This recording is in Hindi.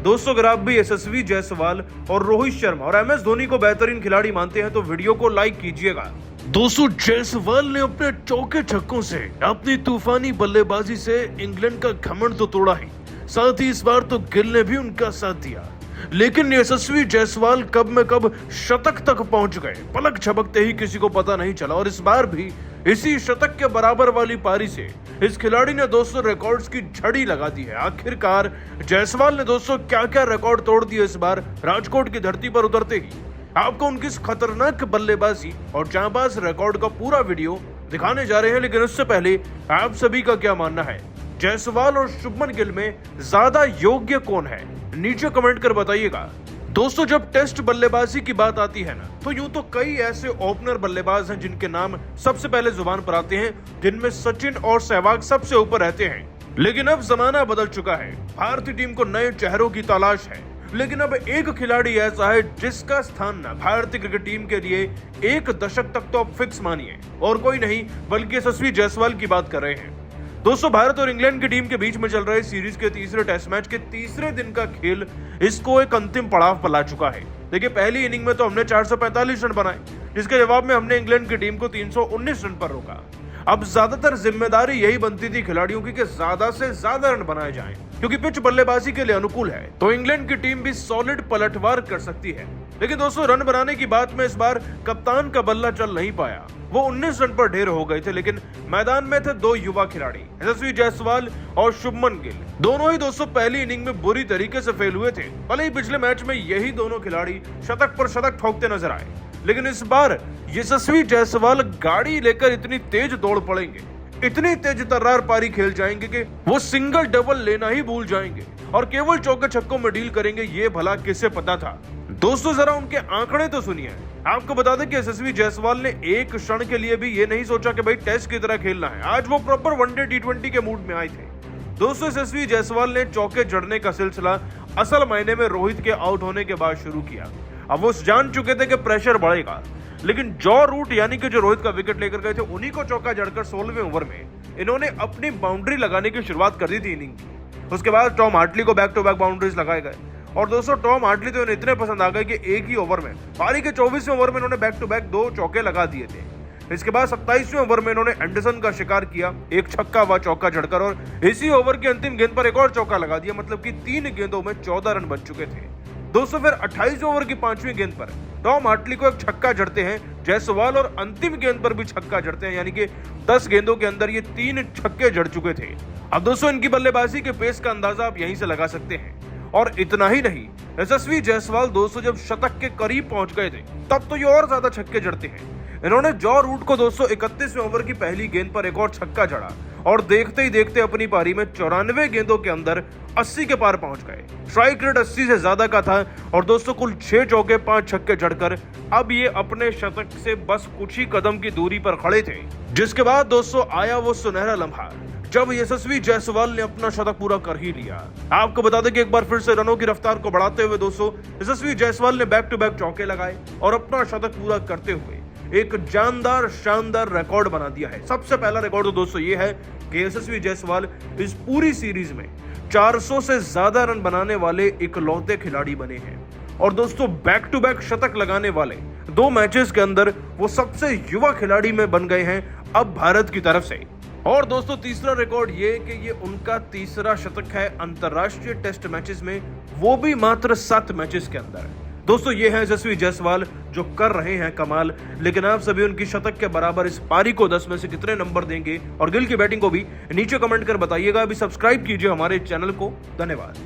दोस्तों अगर आप भी यशस्वी जायसवाल और रोहित शर्मा और MS धोनी को बेहतरीन खिलाड़ी मानते हैं तो वीडियो को लाइक कीजिएगा। दोस्तों जायसवाल ने अपने चौके छक्कों से अपनी तूफानी बल्लेबाजी से इंग्लैंड का घमंड तो तोड़ा ही, साथ ही इस बार तो गिल ने भी उनका साथ दिया। लेकिन यशस्वी जायसवाल कब में कब शतक तक पहुंच गए, पलक झपकते ही किसी को पता नहीं चला। और इस बार भी इसी शतक के बराबर वाली पारी से इस खिलाड़ी ने दोस्तों रिकॉर्ड्स की झड़ी लगा दी है। आखिरकार जायसवाल ने दोस्तों क्या क्या रिकॉर्ड तोड़ दिए इस बार राजकोट की धरती पर उतरते ही। आपको उनकी इस खतरनाक बल्लेबाजी और जांबाज रिकॉर्ड का पूरा वीडियो दिखाने जा रहे हैं, लेकिन उससे पहले आप सभी का क्या मानना है, जायसवाल और शुभमन गिल में ज्यादा योग्य कौन है, नीचे कमेंट कर बताइएगा। दोस्तों जब टेस्ट बल्लेबाजी की बात आती है ना, तो यूं तो कई ऐसे ओपनर बल्लेबाज हैं जिनके नाम सबसे पहले जुबान पर आते हैं, जिनमें सचिन और सहवाग सबसे ऊपर रहते हैं। लेकिन अब जमाना बदल चुका है, भारतीय टीम को नए चेहरों की तलाश है। लेकिन अब एक खिलाड़ी ऐसा है जिसका स्थान ना भारतीय क्रिकेट टीम के लिए एक दशक तक तो अब फिक्स मानिए, और कोई नहीं बल्कि यशस्वी जायसवाल की बात कर रहे हैं। दोस्तों भारत और इंग्लैंड की टीम के बीच में चल रहे सीरीज के तीसरे टेस्ट मैच के तीसरे दिन का खेल इसको एक अंतिम पड़ाव पर ला चुका है। देखिए पहली इनिंग में तो हमने 445 रन बनाए, जिसके जवाब में हमने इंग्लैंड की टीम को 319 रन पर रोका। अब ज्यादातर जिम्मेदारी यही बनती थी खिलाड़ियों की कि ज्यादा से ज्यादा रन बनाए जाएं, क्योंकि पिच बल्लेबाजी के लिए अनुकूल है, तो इंग्लैंड की टीम भी सॉलिड पलटवार कर सकती है। लेकिन दोस्तों रन बनाने की बात में इस बार कप्तान का बल्ला चल नहीं पाया। वो 19 रन पर ढेर हो गए थे, लेकिन मैदान में थे दो युवा खिलाड़ी, यशस्वी जायसवाल और शुभमन गिल। दोनों ही दोस्तों पहली इनिंग में बुरी तरीके से फेल हुए थे। भले ही पिछले मैच में यही दोनों खिलाड़ी शतक पर शतक ठोकते नजर आए, लेकिन इस बार यशस्वी जायसवाल गाड़ी लेकर इतनी तेज दौड़ पड़ेंगे, इतनी तेज तर्रार पारी खेल जाएंगे कि वो सिंगल डबल लेना ही भूल जाएंगे और केवल चौके छक्कों में डील करेंगे। ये भला किसे पता था। दोस्तों जरा उनके आंकड़े तो सुनिए। आपको बता दें कि यशस्वी जायसवाल ने एक क्षण के लिए भी ये नहीं सोचा कि भाई टेस्ट की तरह खेलना है। आज वो प्रॉपर वनडे T20 के मूड में आए थे। दोस्तों यशस्वी जायसवाल ने चौके जड़ने का सिलसिला असल मायने में रोहित के आउट होने के बाद शुरू किया। अब वो जान चुके थे कि प्रेशर बढ़ेगा, लेकिन जॉ रूट यानी कि जो रोहित का विकेट लेकर गए थे, उन्हीं को चौका जड़कर 16वें ओवर में इन्होंने अपनी बाउंड्री लगाने की शुरुआत कर दी थी इनिंग की। उसके बाद टॉम हार्टली को बैक टू बैक बाउंड्रीज लगाए गए, और दोस्तों टॉम हार्टली तो इतने पसंद आ गए कि एक ही ओवर में पारी के 24वें ओवर में इन्होंने बैक टू बैक 2 चौके लगा दिए थे। इसके बाद 27वें ओवर में इन्होंने एंडरसन का शिकार किया, एक छक्का व चौका जड़कर, और इसी ओवर की अंतिम गेंद पर एक और चौका लगा दिया। मतलब कि 3 गेंदों में 14 रन बन चुके थे। दोस्तों फिर 28वें ओवर की 5वीं गेंद पर टॉम हार्टली को एक छक्का जड़ते हैं जायसवाल, और अंतिम गेंद पर भी छक्का जड़ते हैं, यानी कि 10 गेंदों के अंदर ये 3 छक्के जड़ चुके थे। अब दोस्तों इनकी बल्लेबाजी के पेस का अंदाजा आप यहीं से लगा सकते हैं। और इतना ही नहीं, यशस्वी जायसवाल दोस्तों जब शतक के करीब पहुंच गए थे तब तो ये और ज्यादा छक्के जड़ते हैं। इन्होंने जॉ रूट को दोस्तों 31वें ओवर की पहली गेंद पर एक और छक्का जड़ा, और देखते ही देखते अपनी पारी में 94 गेंदों के अंदर 80 के पार पहुंच गए। स्ट्राइक रेट 80 से ज्यादा का था, और दोस्तों कुल 6 चौके 5 छक्के जड़कर अब ये अपने शतक से बस कुछ ही कदम की दूरी पर खड़े थे। जिसके बाद दोस्तों आया वो सुनहरा लम्हा जब यशस्वी जायसवाल ने अपना शतक पूरा कर ही लिया। आपको बता दें कि एक बार फिर से रनों की रफ्तार को बढ़ाते हुए दोस्तों यशस्वी जायसवाल ने बैक टू बैक चौके लगाए और अपना शतक पूरा करते हुए एक जानदार शानदार रिकॉर्ड बना दिया है। सबसे पहला रिकॉर्ड तो दोस्तों ये है कि यशस्वी जायसवाल इस पूरी सीरीज में 400 से ज्यादा रन बनाने वाले इकलौते खिलाड़ी बने हैं, और दोस्तों बैक टू बैक शतक लगाने वाले 2 मैचेस के अंदर वो सबसे युवा खिलाड़ी में बन गए हैं अब भारत की तरफ से। और दोस्तों तीसरा रिकॉर्ड ये कि ये उनका तीसरा शतक है अंतरराष्ट्रीय टेस्ट मैचेस में, वो भी मात्र 7 मैचेस के अंदर। दोस्तों ये है यशस्वी जायसवाल जो कर रहे हैं कमाल, लेकिन आप सभी उनकी शतक के बराबर इस पारी को 10 में से कितने नंबर देंगे, और गिल की बैटिंग को भी नीचे कमेंट कर बताइएगा। अभी सब्सक्राइब कीजिए हमारे चैनल को। धन्यवाद।